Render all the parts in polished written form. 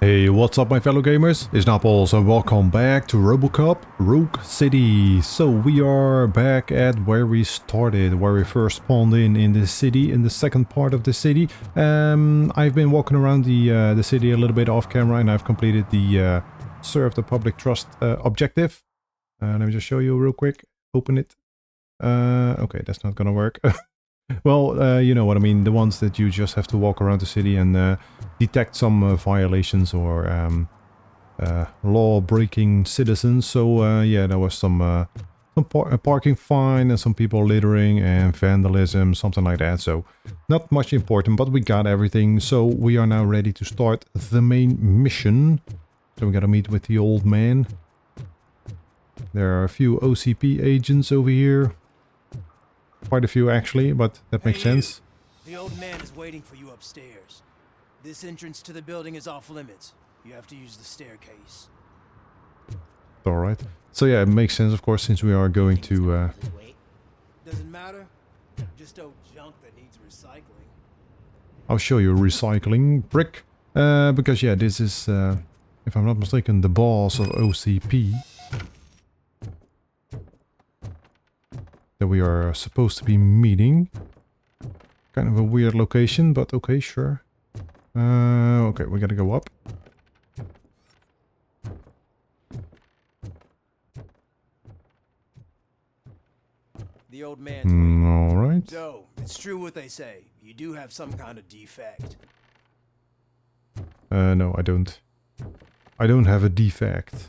Hey, what's up my fellow gamers? It's Naples and welcome back to RoboCop Rogue City. So we are back at where we started, where we first spawned in the city, in the second part of the city. I've been walking around the city a little bit off camera and I've completed the serve the public trust objective. Let me just show you real quick. Open it. Okay, that's not gonna work. Well, you know what I mean, the ones that you just have to walk around the city and detect some violations or law-breaking citizens. So yeah, there was some parking fine and some people littering and vandalism, something like that. So not much important, but we got everything. So we are now ready to start the main mission. So we gotta meet with the old man. There are a few OCP agents over here. Quite a few actually, but that makes sense. The old man is waiting for you upstairs. This entrance to the building is off limits. You have to use the staircase. Alright. So yeah, it makes sense of course since we are going to... Doesn't matter. Just old junk that needs recycling. I'll show you a recycling brick. Because yeah, this is, if I'm not mistaken, the boss of OCP. That we are supposed to be meeting. Kind of a weird location, but okay, sure. Okay, we gotta go up. The old man. Alright. So, it's true what they say. You do have some kind of defect. No, I don't. I don't have a defect.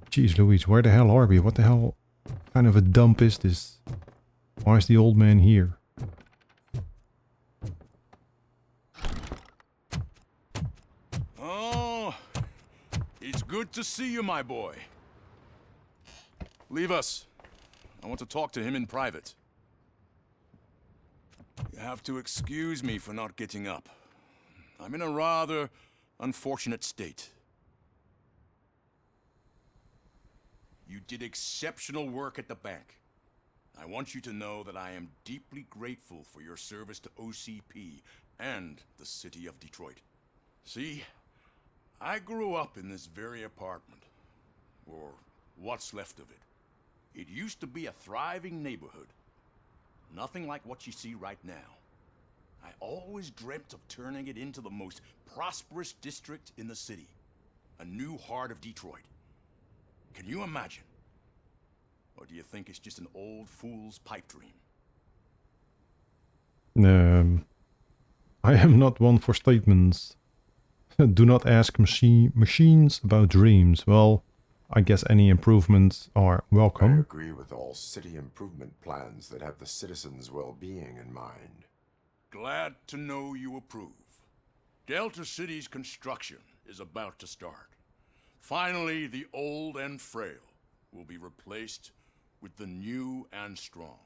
Jeez Louise, where the hell are we? What the hell kind of a dump is this? Why is the old man here? Oh, it's good to see you, my boy. Leave us. I want to talk to him in private. You have to excuse me for not getting up. I'm in a rather unfortunate state. You did exceptional work at the bank. I want you to know that I am deeply grateful for your service to OCP and the city of Detroit. See, I grew up in this very apartment, or what's left of it. It used to be a thriving neighborhood. Nothing like what you see right now. I always dreamt of turning it into the most prosperous district in the city. A new heart of Detroit. Can you imagine? Or do you think it's just an old fool's pipe dream? I am not one for statements. Do not ask machines about dreams. Well, I guess any improvements are welcome. I agree with all city improvement plans that have the citizens' well-being in mind. Glad to know you approve. Delta City's construction is about to start. Finally, the old and frail will be replaced with the new and strong.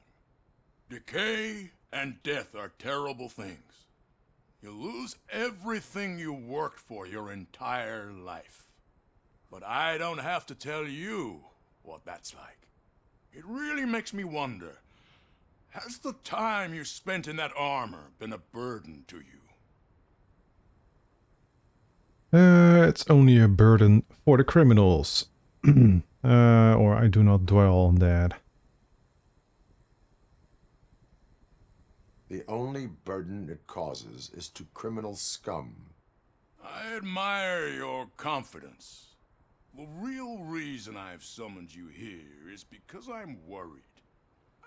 Decay and death are terrible things. You lose everything you worked for your entire life. But I don't have to tell you what that's like. It really makes me wonder, has the time you spent in that armor been a burden to you? It's only a burden for the criminals. Or I do not dwell on that. The only burden it causes is to criminal scum. I admire your confidence. The real reason I've summoned you here is because I'm worried.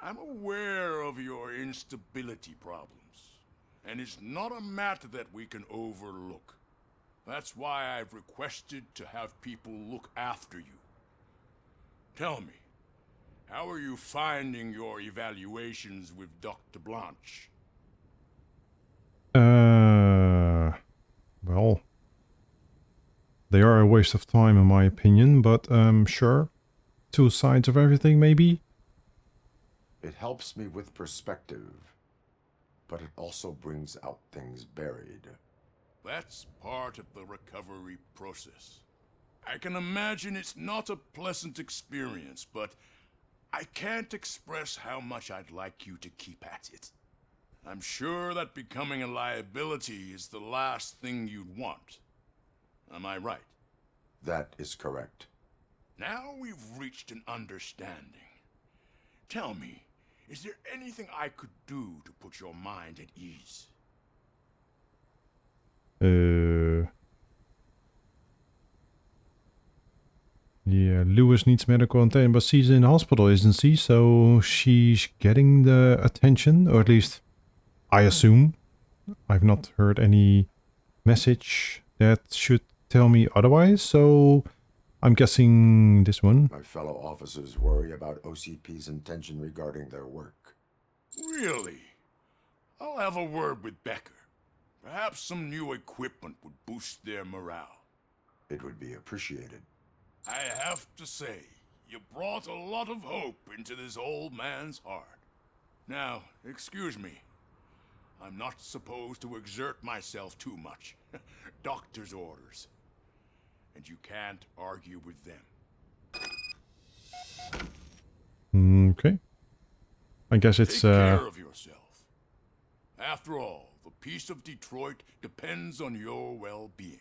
I'm aware of your instability problems, and it's not a matter that we can overlook. That's why I've requested to have people look after you. Tell me, how are you finding your evaluations with Dr. Blanche? Well, they are a waste of time in my opinion, but sure. Two sides of everything maybe? It helps me with perspective, but it also brings out things buried. That's part of the recovery process. I can imagine it's not a pleasant experience, but I can't express how much I'd like you to keep at it. I'm sure that becoming a liability is the last thing you'd want. Am I right? That is correct. Now we've reached an understanding. Tell me, is there anything I could do to put your mind at ease? Yeah, Lewis needs medical attention, but she's in hospital, isn't she? So she's getting the attention, or at least I assume. I've not heard any message that should tell me otherwise, so I'm guessing this one. My fellow officers worry about OCP's intention regarding their work. Really? I'll have a word with Becker. Perhaps some new equipment would boost their morale. It would be appreciated. I have to say, you brought a lot of hope into this old man's heart. Now, excuse me. I'm not supposed to exert myself too much. Doctor's orders. And you can't argue with them. Okay. I guess it's Take care of yourself. After all, the peace of Detroit depends on your well-being.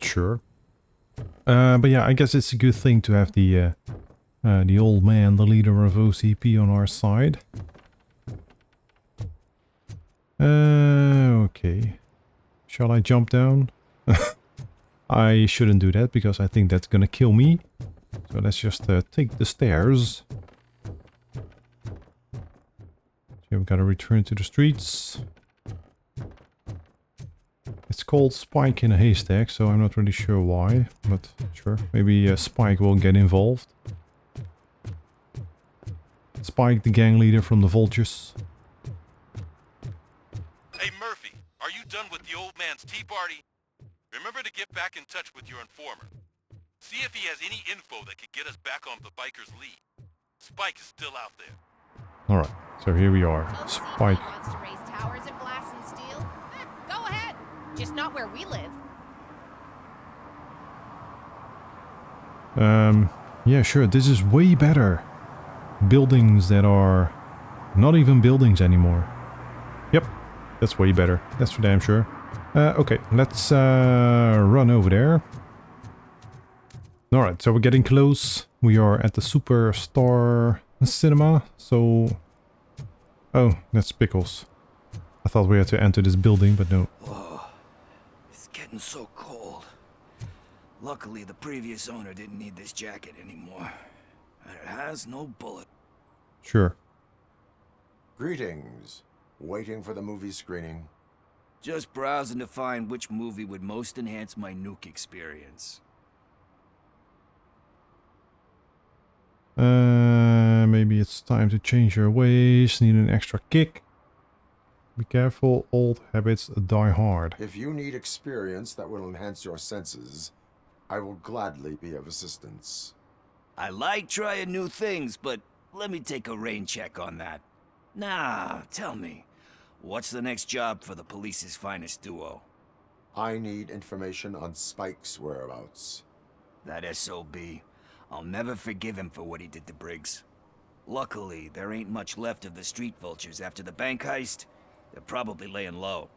sure. But yeah, I guess it's a good thing to have the old man, the leader of OCP, on our side. Okay. Shall I jump down? I shouldn't do that because I think that's gonna kill me. So let's just take the stairs. So we've got to return to the streets. It's called Spike in a Haystack, so I'm not really sure why, but sure. Maybe Spike will get involved. Spike, the gang leader from the Vultures. Hey Murphy, are you done with the old man's tea party? Remember to get back in touch with your informer. See if he has any info that could get us back on the biker's lead. Spike is still out there. Alright, so here we are. OCP Spike. wants to raise towers of glass and steel. Go ahead. Just not where we live. Yeah, sure, this is way better. Buildings that are not even buildings anymore. Yep, that's way better. That's for damn sure. Okay, let's run over there. Alright, so we're getting close. We are at the Superstar Cinema, so... Oh, that's Pickles. I thought we had to enter this building, but no. Whoa, it's getting so cold. Luckily, the previous owner didn't need this jacket anymore. And it has no bullet. Sure. Greetings. Waiting for the movie screening. Just browsing to find which movie would most enhance my nuke experience. Maybe it's time to change your ways. Need an extra kick. Be careful, old habits die hard. If you need experience that will enhance your senses, I will gladly be of assistance. I like trying new things, but let me take a rain check on that. Nah, tell me, what's the next job for the police's finest duo? I need information on Spike's whereabouts. That SOB. I'll never forgive him for what he did to Briggs. Luckily, there ain't much left of the street vultures after the bank heist. They're probably laying low.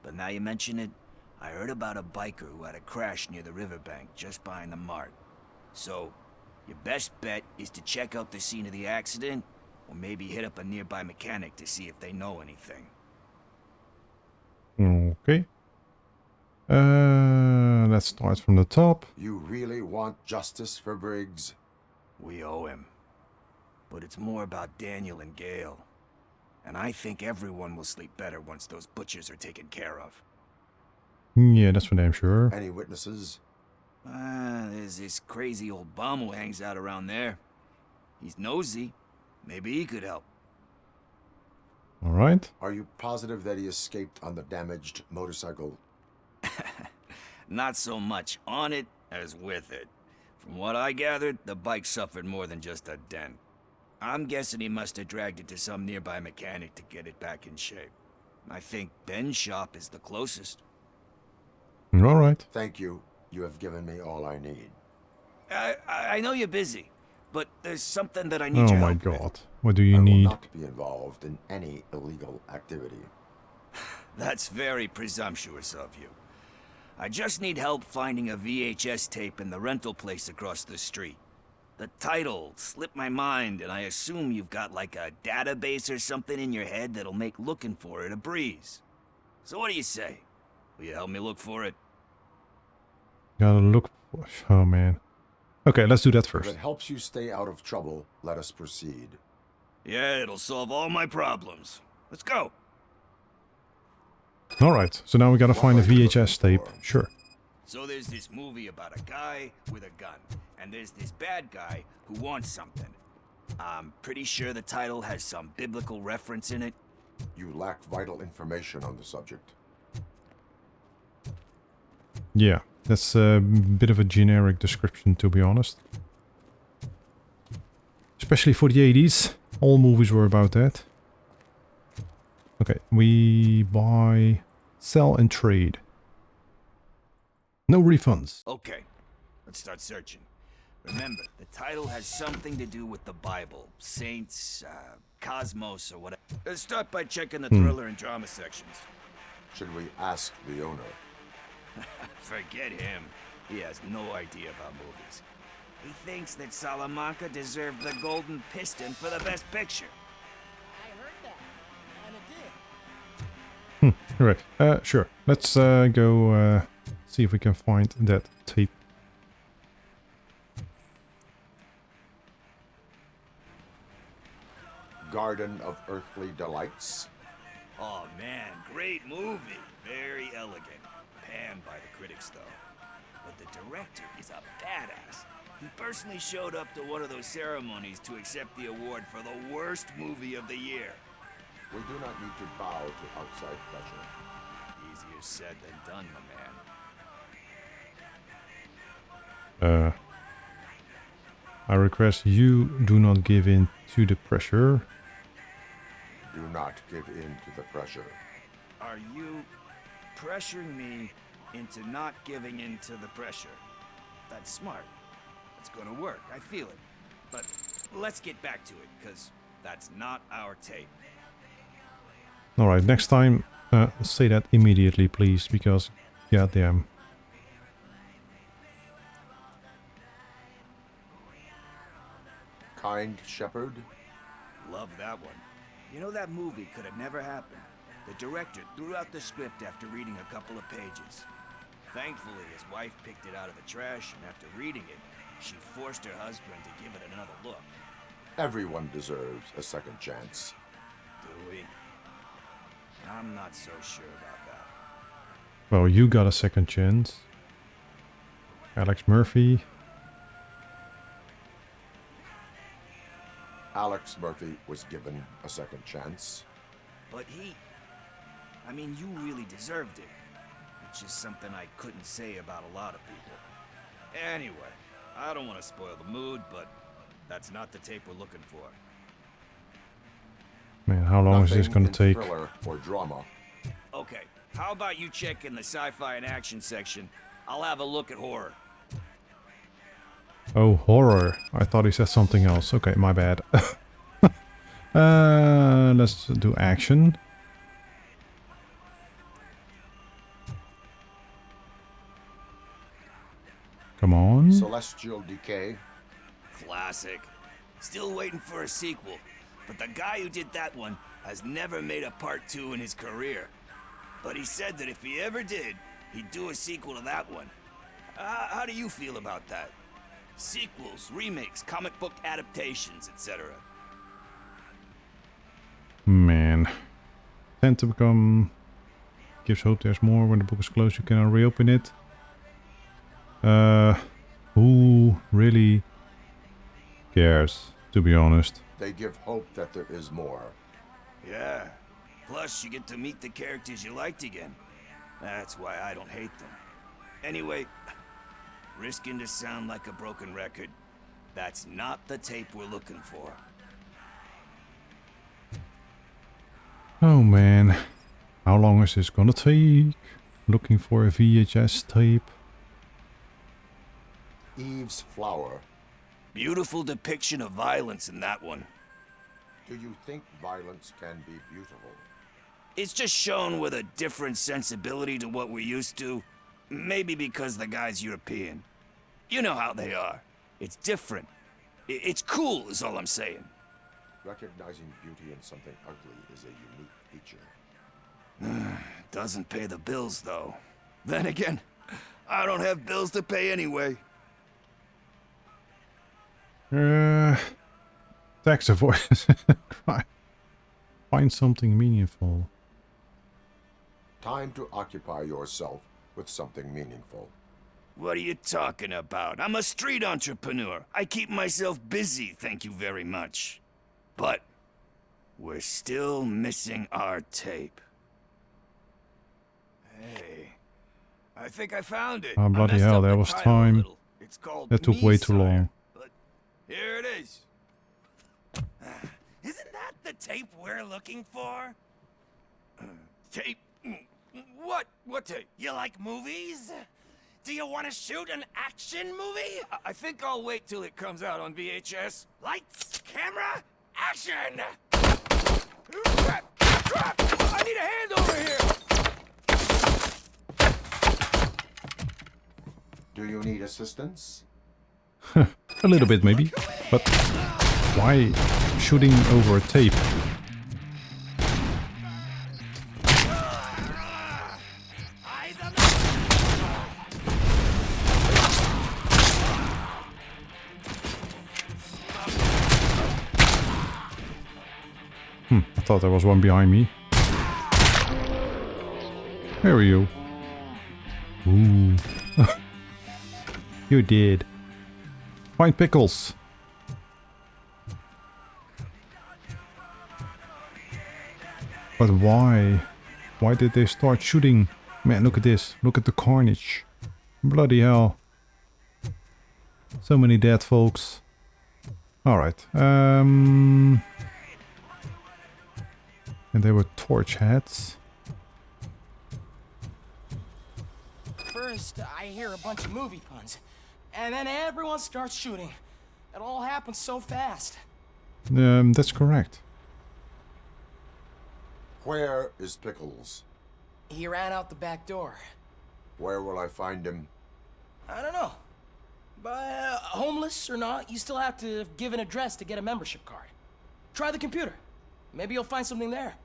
But now you mention it, I heard about a biker who had a crash near the riverbank just behind the mart. So, your best bet is to check out the scene of the accident, or maybe hit up a nearby mechanic to see if they know anything. Okay. Let's start from the top. You really want justice for Briggs? We owe him. But it's more about Daniel and Gale. And I think everyone will sleep better once those butchers are taken care of. Yeah, that's for damn sure. Any witnesses? There's this crazy old bum who hangs out around there. He's nosy. Maybe he could help. Alright. Are you positive that he escaped on the damaged motorcycle? Not so much on it as with it. From what I gathered, the bike suffered more than just a dent. I'm guessing he must have dragged it to some nearby mechanic to get it back in shape. I think Ben's shop is the closest. Alright. Thank you. You have given me all I need. I know you're busy, but there's something that I need Oh your my help with. god. What do you I will need? not be involved in any illegal activity. That's very presumptuous of you. I just need help finding a VHS tape in the rental place across the street. The title slipped my mind, and I assume you've got like a database or something in your head that'll make looking for it a breeze. So what do you say? Will you help me look for it? Gotta look. Oh man. Okay, let's do that If first. it helps you stay out of trouble, let us proceed. Yeah, it'll solve all my problems. Let's go. Alright, so now we gotta What find a are you VHS looking tape. for? Sure. So there's this movie about a guy with a gun, and there's this bad guy who wants something. I'm pretty sure the title has some biblical reference in it. You lack vital information on the subject. Yeah, that's a bit of a generic description, to be honest. Especially for the 80s. All movies were about that. Okay, we buy, sell and trade. No refunds. Okay, let's start searching. Remember, the title has something to do with the Bible, saints, cosmos, or whatever. Let's start by checking the thriller and drama sections. Should we ask the owner? Forget him. He has no idea about movies. He thinks that Salamanca deserved the Golden Piston for the Best Picture. I heard that, and it did. Alright, sure. Let's go see if we can find that tape. Garden of Earthly Delights. Oh man, great movie. Very elegant. Panned by the critics though. But the director is a badass. He personally showed up to one of those ceremonies to accept the award for the worst movie of the year. We do not need to bow to outside pressure. Easier said than done, my man. I request you do not give in to the pressure. Do not give in to the pressure. Are you pressuring me into not giving in to the pressure? That's smart. It's gonna work, I feel it. But let's get back to it, because that's not our tape. Alright, next time say that immediately, please, because goddamn. Kind Shepherd. Love that one. You know, that movie could have never happened. The director threw out the script after reading a couple of pages. Thankfully, his wife picked it out of the trash, and after reading it, she forced her husband to give it another look. Everyone deserves a second chance. Do we? I'm not so sure about that. Well, you got a second chance. Alex Murphy. Alex Murphy was given a second chance. But I mean, you really deserved it. Which is something I couldn't say about a lot of people. Anyway, I don't want to spoil the mood, but that's not the tape we're looking for. Man, how long is this Nothing gonna in take? Thriller or drama. Okay, how about you check in the sci-fi and action section? I'll have a look at horror. Oh, horror. I thought he said something else. Okay, my bad. Let's do action. Come on. Celestial Decay. Classic. Still waiting for a sequel, but the guy who did that one has never made a part 2 in his career. But he said that if he ever did, he'd do a sequel to that one. How do you feel about that? Sequels, remakes, comic book adaptations, etc. Man. Tend to become... Gives hope there's more. When the book is closed, you cannot reopen it. Who really cares, to be honest? They give hope that there is more. Yeah. Plus, you get to meet the characters you liked again. That's why I don't hate them. Anyway, risking to sound like a broken record, that's not the tape we're looking for. Oh man. How long is this gonna take? Looking for a VHS tape. Eve's Flower. Beautiful depiction of violence in that one. Do you think violence can be beautiful? It's just shown with a different sensibility to what we're used to. Maybe because the guy's European. You know how they are. It's different. It's cool, is all I'm saying. Recognizing beauty in something ugly is a unique feature. Doesn't pay the bills, though. Then again, I don't have bills to pay anyway. Tax avoidance. Find something meaningful. Time to occupy yourself with something meaningful. What are you talking about? I'm a street entrepreneur. I keep myself busy, thank you very much. But we're still missing our tape. Hey, I think I found it. Oh, bloody hell, there was time. That took way too long. But here it is. Isn't that the tape we're looking for? Tape? What? What tape? You like movies? Do you want to shoot an action movie? I think I'll wait till it comes out on VHS. Lights, camera, action! Crap! Crap! I need a hand over here! Do you need assistance? A little bit maybe, but why shooting over a tape? I thought there was one behind me. There we go. Ooh. You did. Find Pickles. But why? Why did they start shooting? Man, look at this. Look at the carnage. Bloody hell. So many dead folks. Alright. And they were torch heads. First, I hear a bunch of movie puns, and then everyone starts shooting. It all happens so fast. That's correct. Where is Pickles? He ran out the back door. Where will I find him? I don't know. But homeless or not, you still have to give an address to get a membership card. Try the computer. Maybe you'll find something there.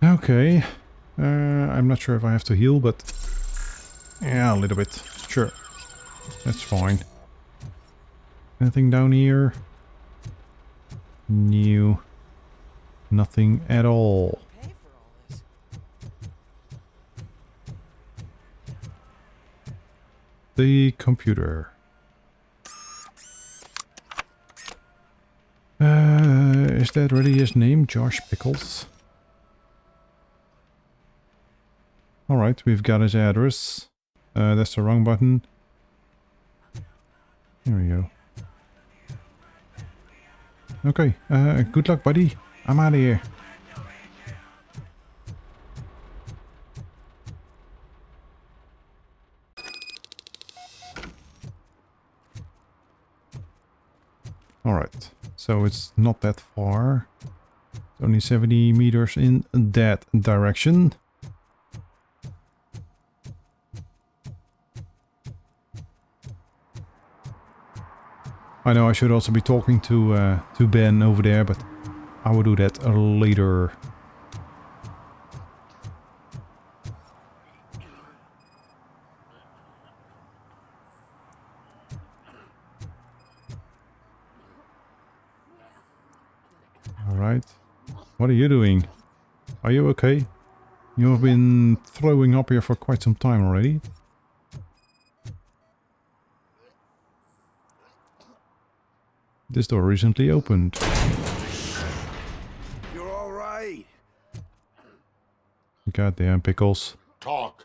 Okay. I'm not sure if I have to heal, but yeah, a little bit. Sure. That's fine. Anything down here? No. Nothing at all. Pay for all this. The computer. Is that really his name? Josh Pickles? Alright, we've got his address. That's the wrong button. There we go. Okay, good luck, buddy. I'm out of here. Alright, so it's not that far. It's only 70 meters in that direction. I know I should also be talking to Ben over there, but I will do that later. Alright. What are you doing? Are you okay? You have been throwing up here for quite some time already. This door recently opened. You're all right. Goddamn Pickles. Talk!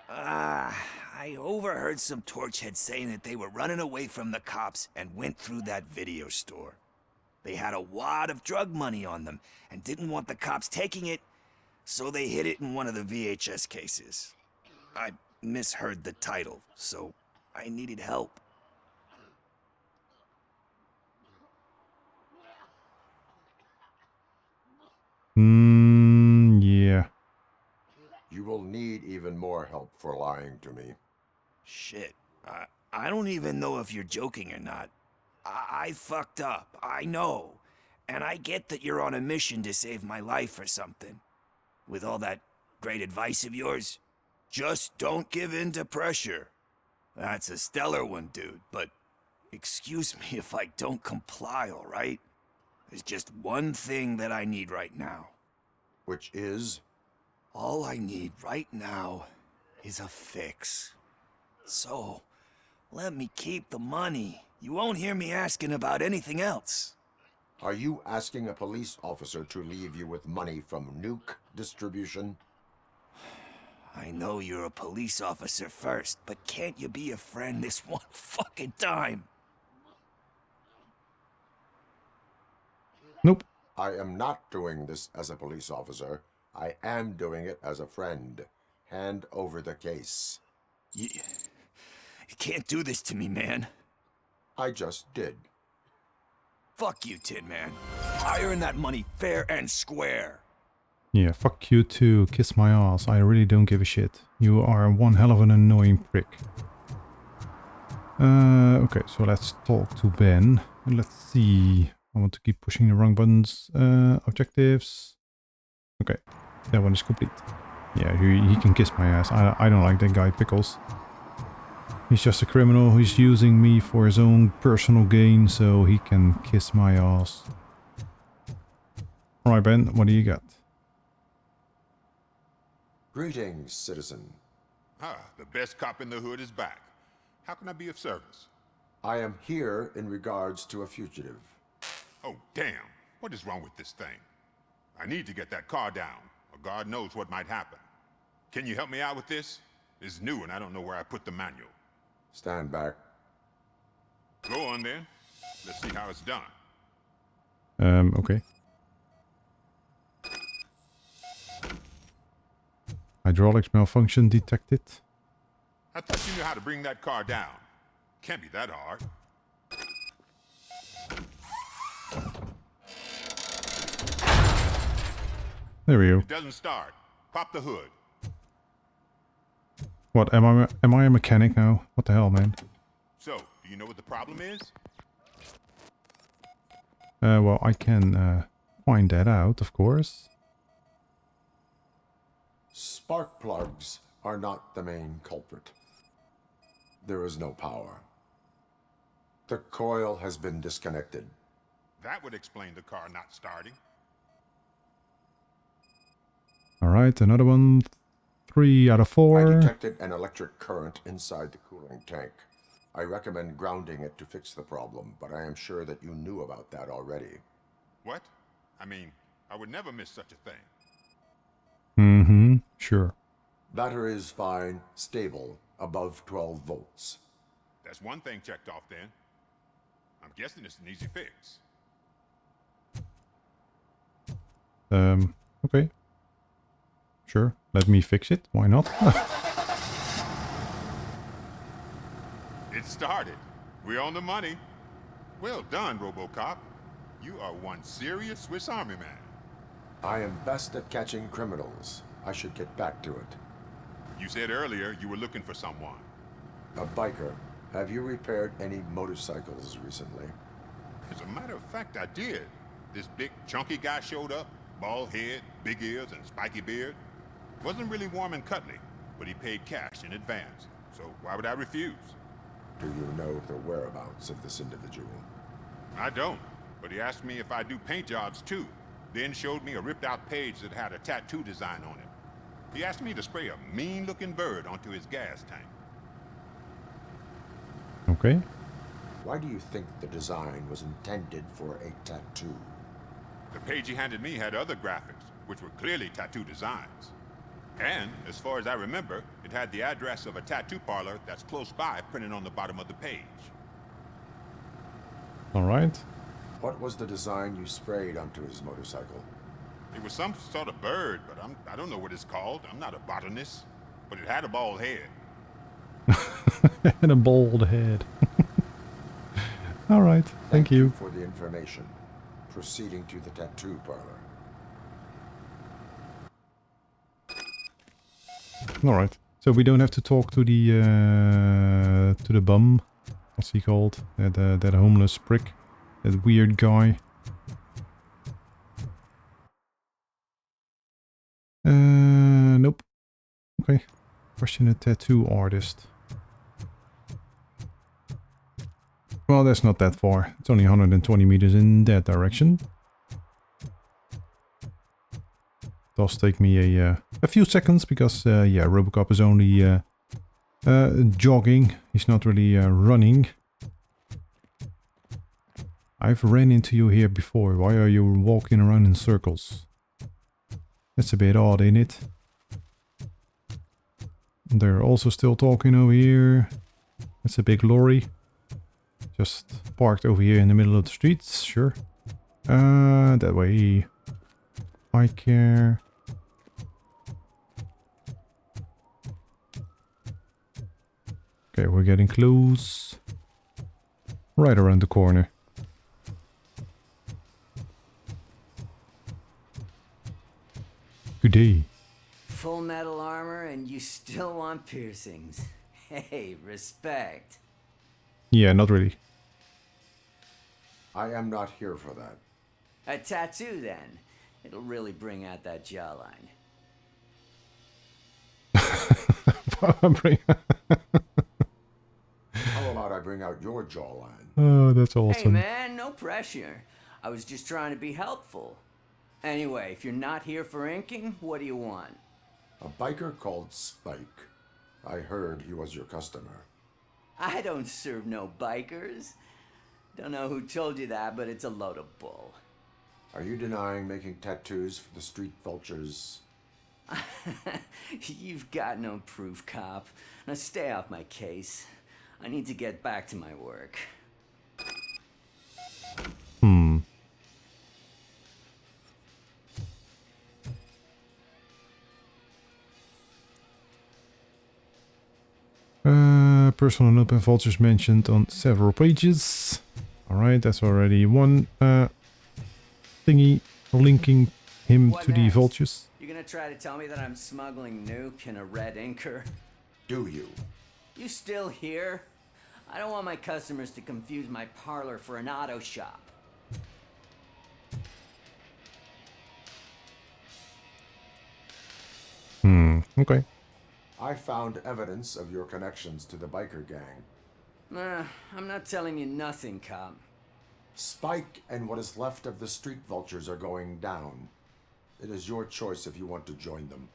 I overheard some torchheads saying that they were running away from the cops and went through that video store. They had a wad of drug money on them and didn't want the cops taking it, so they hid it in one of the VHS cases. I misheard the title, so I needed help. Yeah. You will need even more help for lying to me. Shit. I don't even know if you're joking or not. I fucked up. I know. And I get that you're on a mission to save my life or something. With all that great advice of yours, just don't give in to pressure. That's a stellar one, dude, but excuse me if I don't comply, all right? There's just one thing that I need right now. Which is? All I need right now is a fix. So, let me keep the money. You won't hear me asking about anything else. Are you asking a police officer to leave you with money from nuke distribution? I know you're a police officer first, but can't you be a friend this one fucking time? Nope. I am not doing this as a police officer. I am doing it as a friend. Hand over the case. You can't do this to me, man. I just did. Fuck you, Tin Man. I earned that money fair and square. Yeah, fuck you too. Kiss my ass. I really don't give a shit. You are one hell of an annoying prick. Okay, so let's talk to Ben. Let's see. I want to keep pushing the wrong buttons. Objectives. Okay, that one is complete. Yeah, he can kiss my ass. I don't like that guy, Pickles. He's just a criminal. He's using me for his own personal gain, so he can kiss my ass. Alright, Ben, what do you got? Greetings, citizen. The best cop in the hood is back. How can I be of service? I am here in regards to a fugitive. Oh, damn. What is wrong with this thing? I need to get that car down, or God knows what might happen. Can you help me out with this? It's new and I don't know where I put the manual. Stand back. Go on then. Let's see how it's done. Okay. Hydraulics malfunction detected. I thought you knew how to bring that car down. Can't be that hard. There we go. It doesn't start. Pop the hood. What, am I a mechanic now? What the hell, man? So, do you know what the problem is? Well, I can find that out, of course. Spark plugs are not the main culprit. There is no power. The coil has been disconnected. That would explain the car not starting. Alright, another one. 3 out of 4. I detected an electric current inside the cooling tank. I recommend grounding it to fix the problem, but I am sure that you knew about that already. What? I mean, I would never miss such a thing. Mm-hmm, sure. Battery is fine, stable, above 12 volts. That's one thing checked off then. I'm guessing it's an easy fix. Okay. Sure, let me fix it. Why not? It started. We're on the money. Well done, RoboCop. You are one serious Swiss Army man. I am best at catching criminals. I should get back to it. You said earlier you were looking for someone. A biker. Have you repaired any motorcycles recently? As a matter of fact, I did. This big, chunky guy showed up. Bald head, big ears, and spiky beard. Wasn't really warm and cuddly, but he paid cash in advance. So why would I refuse? Do you know the whereabouts of this individual? I don't, but he asked me if I do paint jobs too. Then showed me a ripped-out page that had a tattoo design on it. He asked me to spray a mean-looking bird onto his gas tank. Okay. Why do you think the design was intended for a tattoo? The page he handed me had other graphics, which were clearly tattoo designs. And, as far as I remember, it had the address of a tattoo parlor that's close by printed on the bottom of the page. Alright. What was the design you sprayed onto his motorcycle? It was some sort of bird, but I don't know what it's called. I'm not a botanist. But it had a bald head. And a bald head. Alright, thank you. For the information. Proceeding to the tattoo parlor. Alright, so we don't have to talk to the bum. What's he called? That homeless prick. That weird guy. Nope. Okay. Question a tattoo artist. Well, that's not that far. It's only 120 meters in that direction. Does take me a few seconds because, yeah, RoboCop is only jogging. He's not really running. I've ran into you here before. Why are you walking around in circles? That's a bit odd, ain't it? They're also still talking over here. That's a big lorry. Just parked over here in the middle of the streets. Sure. That way. I care. Okay, we're getting close. Right around the corner. Good day. Full metal armor and you still want piercings. Hey, respect. Yeah, not really. I am not here for that. A tattoo, then. It'll really bring out that jawline. How about I bring out your jawline? Oh, that's Hey, awesome. man, no pressure. I was just trying to be helpful. Anyway, if you're not here for inking, what do you want? A biker called Spike. I heard he was your customer. I don't serve no bikers. Don't know who told you that, but it's a load of bull. Are you denying making tattoos for the street vultures? You've got no proof, cop. Now stay off my case. I need to get back to my work. Personal note and vultures mentioned on several pages. Alright, that's already one thingy linking him What to the next? vultures. You gonna try to tell me that I'm smuggling nuke in a red inker? Do you? You still here? I don't want my customers to confuse my parlor for an auto shop. Okay. I found evidence of your connections to the biker gang. I'm not telling you nothing, cop. Spike and what is left of the street vultures are going down. It is your choice if you want to join them.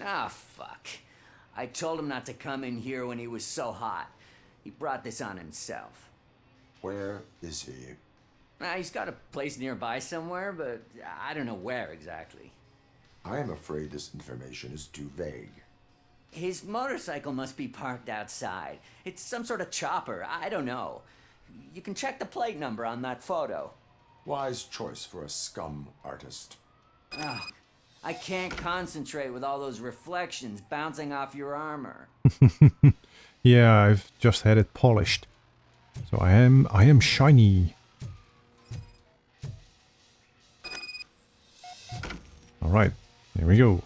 Ah, fuck. I told him not to come in here when he was so hot. He brought this on himself. Where is he? He's got a place nearby somewhere, but I don't know where exactly. I am afraid this information is too vague. His motorcycle must be parked outside. It's some sort of chopper. I don't know. You can check the plate number on that photo. Wise choice for a scum artist. Ugh, I can't concentrate with all those reflections bouncing off your armor. Yeah, I've just had it polished. So I am shiny. Alright, here we go.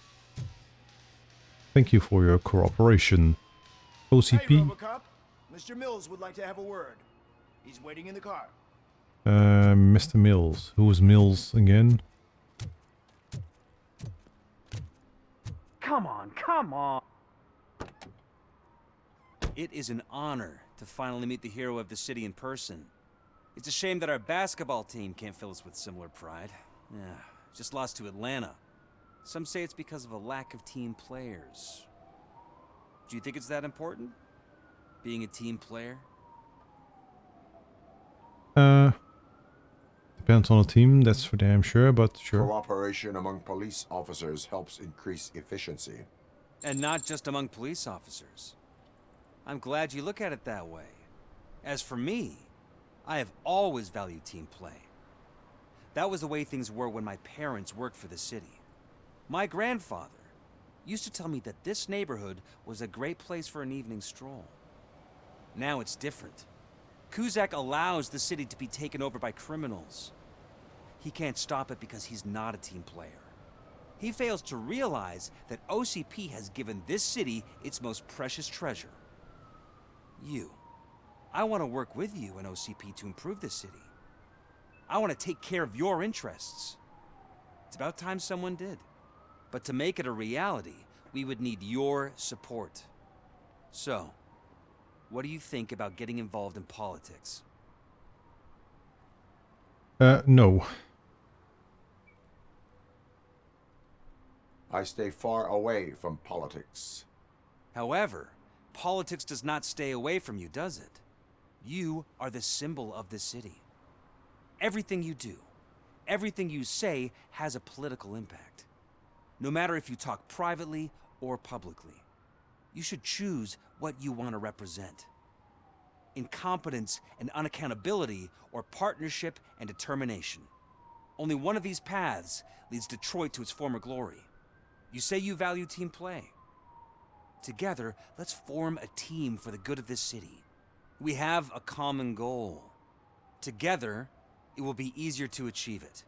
Thank you for your cooperation. OCP. Hey, RoboCop. Mr. Mills would like to have a word. He's waiting in the car. Mr. Mills. Who is Mills again? Come on. It is an honor to finally meet the hero of the city in person. It's a shame that our basketball team can't fill us with similar pride. Yeah, just lost to Atlanta. Some say it's because of a lack of team players. Do you think it's that important? Being a team player? Depends on the team, that's for damn sure, but sure. Cooperation among police officers helps increase efficiency. And not just among police officers. I'm glad you look at it that way. As for me, I have always valued team play. That was the way things were when my parents worked for the city. My grandfather, used to tell me that this neighborhood was a great place for an evening stroll. Now it's different. Cusack allows the city to be taken over by criminals. He can't stop it because he's not a team player. He fails to realize that OCP has given this city its most precious treasure. You. I want to work with you and OCP to improve this city. I want to take care of your interests. It's about time someone did. But to make it a reality, we would need your support. So, what do you think about getting involved in politics? No. I stay far away from politics. However, politics does not stay away from you, does it? You are the symbol of the city. Everything you do, everything you say has a political impact. No matter if you talk privately or publicly. You should choose what you want to represent. Incompetence and unaccountability, or partnership and determination. Only one of these paths leads Detroit to its former glory. You say you value team play. Together, let's form a team for the good of this city. We have a common goal. Together, it will be easier to achieve it.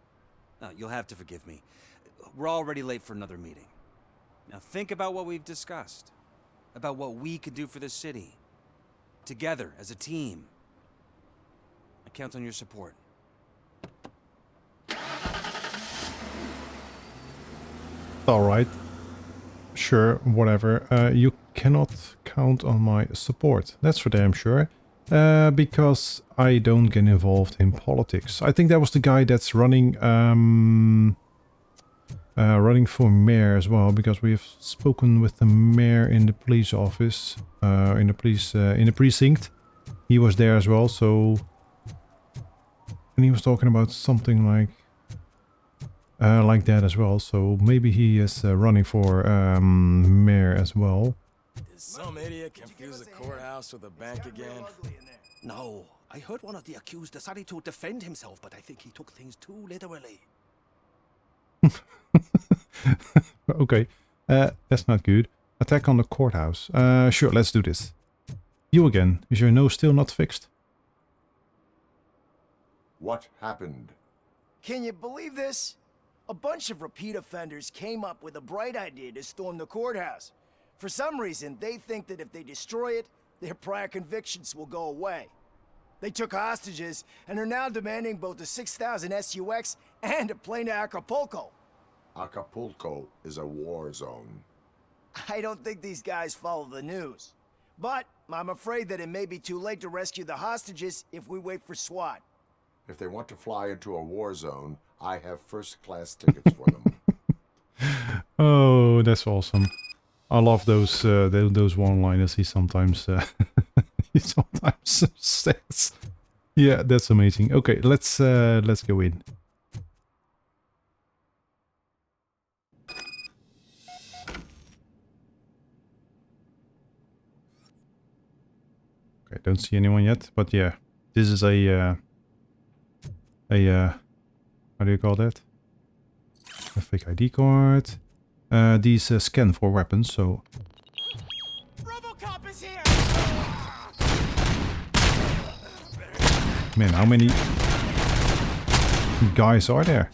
Now, you'll have to forgive me. We're already late for another meeting. Now think about what we've discussed. About what we could do for this city. Together, as a team. I count on your support. Alright. Sure, whatever. You cannot count on my support. That's for damn sure. Because I don't get involved in politics. I think that was the guy that's running running for mayor as well, because we have spoken with the mayor in the police office, in the precinct. He was there as well, so, and he was talking about something like that as well. So maybe he is running for mayor as well. Did some idiot confuse the courthouse with a bank again? No, I heard one of the accused decided to defend himself, but I think he took things too literally. Okay, that's not good. Attack on the courthouse. Sure, let's do this. You again. Is your nose still not fixed? What happened? Can you believe this? A bunch of repeat offenders came up with a bright idea to storm the courthouse. For some reason, they think that if they destroy it, their prior convictions will go away. They took hostages and are now demanding both a 6,000 SUX and a plane to Acapulco. Acapulco is a war zone. I don't think these guys follow the news. But I'm afraid that it may be too late to rescue the hostages if we wait for SWAT. If they want to fly into a war zone, I have first-class tickets for them. Oh, that's awesome. I love those one-liners he sometimes says. Yeah, that's amazing. Okay, let's go in. Okay, don't see anyone yet, but yeah, this is a how do you call that? A fake ID card. These scan for weapons, so. RoboCop is here. Man, how many guys are there?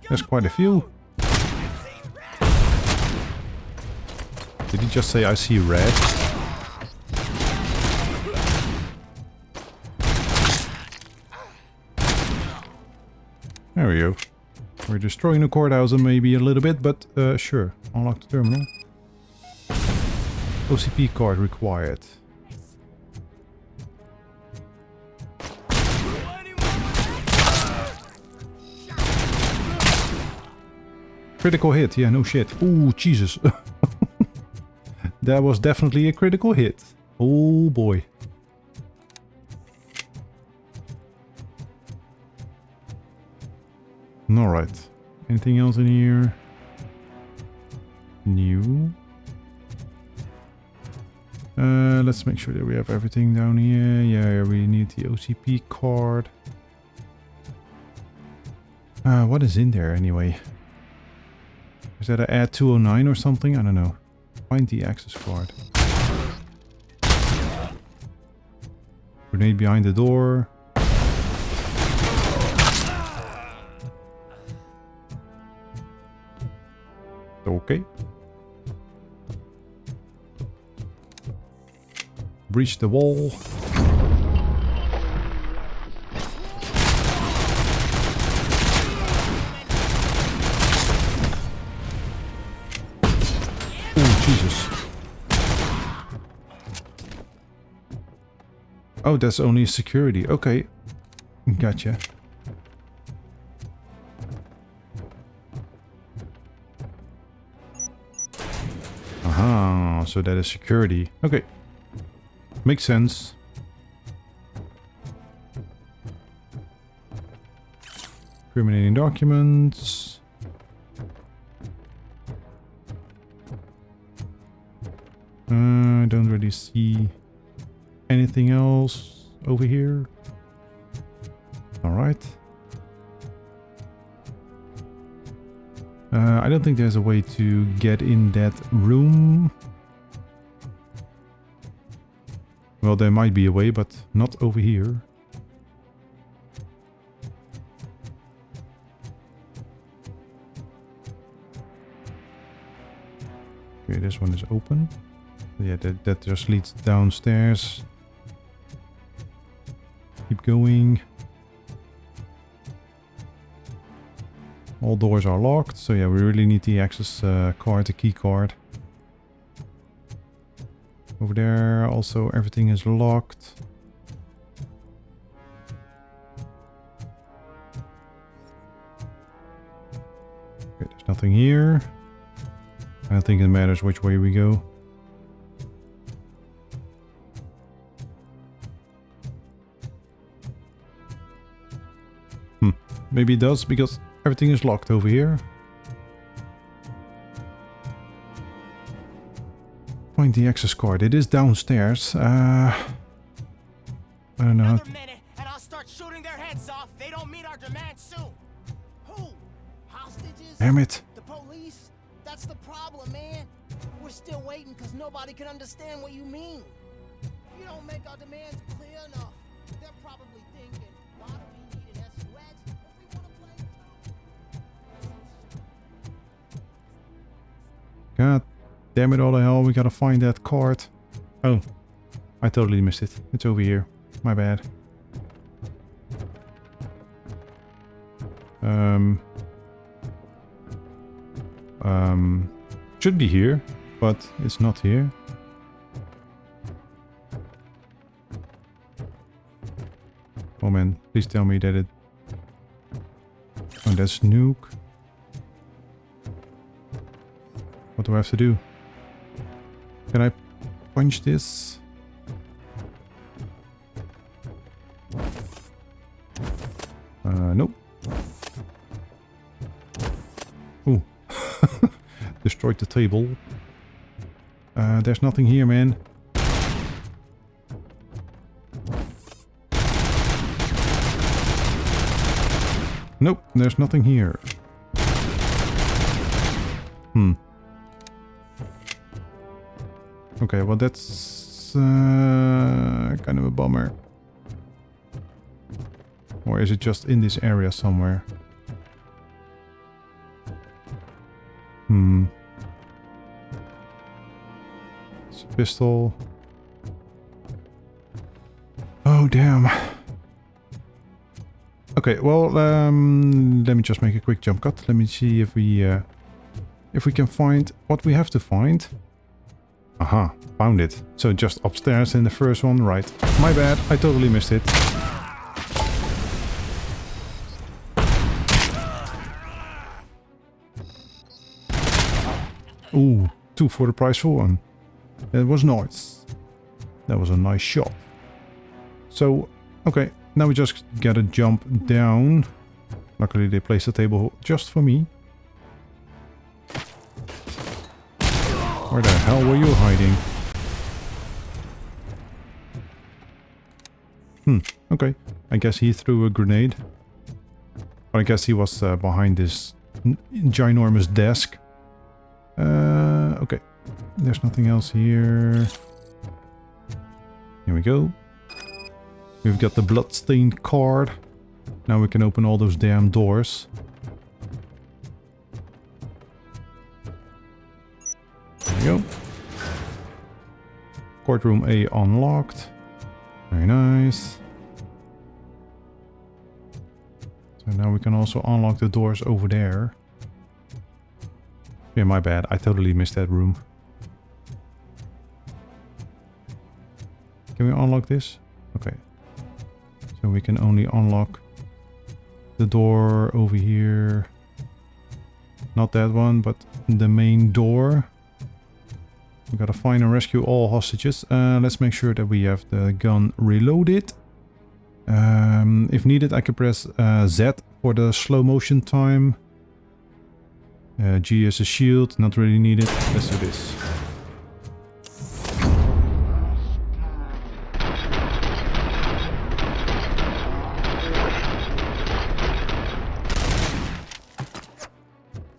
There's quite a few. Did he just say I see red? There we go. We're destroying the courthouse maybe a little bit, but sure. Unlock the terminal. OCP card required. Critical hit, yeah, no shit. Ooh, Jesus. That was definitely a critical hit. Oh boy. Alright. Anything else in here? New. Let's make sure that we have everything down here. Yeah, we need the OCP card. What is in there anyway? Is that an add 209 or something? I don't know. Find the access card. Grenade behind the door. Okay. Breach the wall. Jesus. Oh, that's only security. Okay. Gotcha. Aha, so that is security. Okay. Makes sense. Incriminating documents. I don't really see anything else over here. Alright. I don't think there's a way to get in that room. Well, there might be a way, but not over here. Okay, this one is open. Yeah, that just leads downstairs. Keep going. All doors are locked, so yeah, we really need the access card, the key card. Over there, also everything is locked. Okay, there's nothing here. I don't think it matters which way we go. Maybe it does, because everything is locked over here. Find the access card. It is downstairs. I don't know. Another minute, and I'll start shooting their heads off. They don't meet our demands soon. Who? Hostages? Damn it. The police? That's the problem, man. We're still waiting because nobody can understand what you mean. You don't make our demands clear enough. They're probably thinking, why do we need an SUX if we want to play too? God damn it all the hell, we gotta find that card. Oh, I totally missed it. It's over here. My bad. Should be here, but it's not here. Oh man, please tell me that it... Oh, that's nuke. What do I have to do? Can I punch this? Nope. Ooh. Destroyed the table. There's nothing here, man. Nope, there's nothing here. Okay, well that's kind of a bummer. Or is it just in this area somewhere? It's a pistol. Oh damn. Okay, well let me just make a quick jump cut. Let me see if we can find what we have to find. Aha, found it. So just upstairs in the first one, right. My bad, I totally missed it. Ooh, 2 for the price for 1. That was nice. That was a nice shot. So, okay, now we just gotta jump down. Luckily they placed a table just for me. Where the hell were you hiding? Okay. I guess he threw a grenade. But I guess he was behind this ginormous desk. Okay. There's nothing else here. Here we go. We've got the bloodstained card. Now we can open all those damn doors. There we go. Courtroom A unlocked. Very nice. So now we can also unlock the doors over there. Yeah, my bad. I totally missed that room. Can we unlock this? Okay. So we can only unlock the door over here. Not that one, but the main door. We gotta find and rescue all hostages. Let's make sure that we have the gun reloaded. If needed, I can press Z for the slow motion time. G is a shield, not really needed. Let's do this.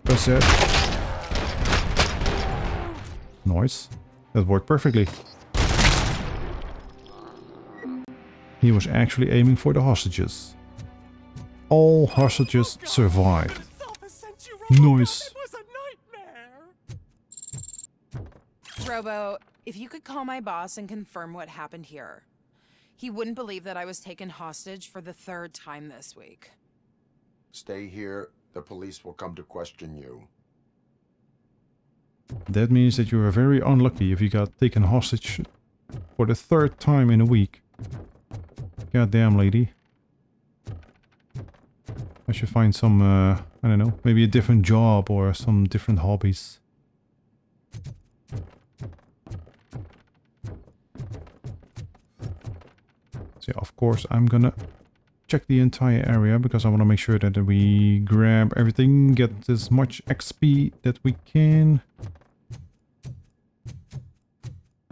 Press Z. Nice. That worked perfectly. He was actually aiming for the hostages. All hostages survived. Nice. Robo, if you could call my boss and confirm what happened here. He wouldn't believe that I was taken hostage for the 3rd time this week. Stay here. The police will come to question you. That means that you are very unlucky if you got taken hostage for the 3rd time in a week. Goddamn, lady. I should find some, I don't know, maybe a different job or some different hobbies. So yeah, of course I'm gonna check the entire area because I want to make sure that we grab everything, get as much XP that we can.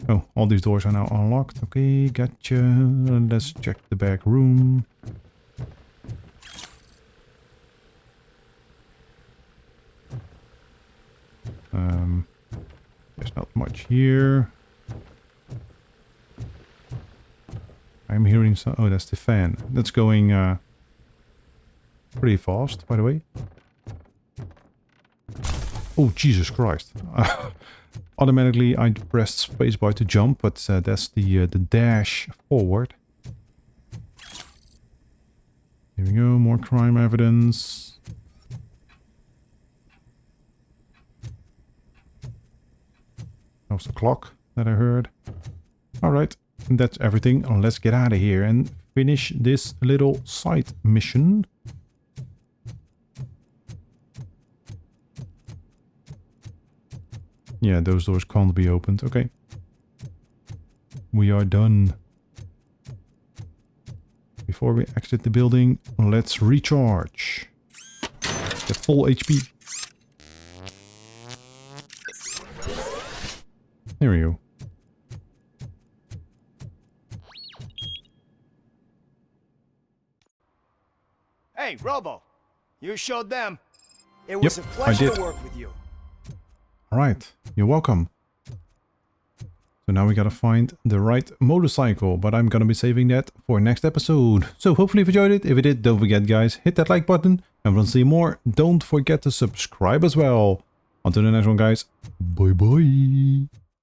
Oh, all these doors are now unlocked. Okay, gotcha. Let's check the back room. There's not much here. I'm hearing some... Oh, that's the fan. That's going pretty fast, by the way. Oh, Jesus Christ. Automatically, I pressed spacebar to jump, but that's the dash forward. Here we go, more crime evidence. That was the clock that I heard. Alright, that's everything. Let's get out of here and finish this little side mission. Yeah, those doors can't be opened. Okay. We are done. Before we exit the building, let's recharge. Get full HP. There we go. Hey, Robo. You showed them. It was a pleasure to work with you. Alright, you're welcome. So now we gotta find the right motorcycle, but I'm gonna be saving that for next episode. So hopefully you've enjoyed it. If you did, don't forget guys, hit that like button. And want to see more, don't forget to subscribe as well. Until the next one guys, bye bye.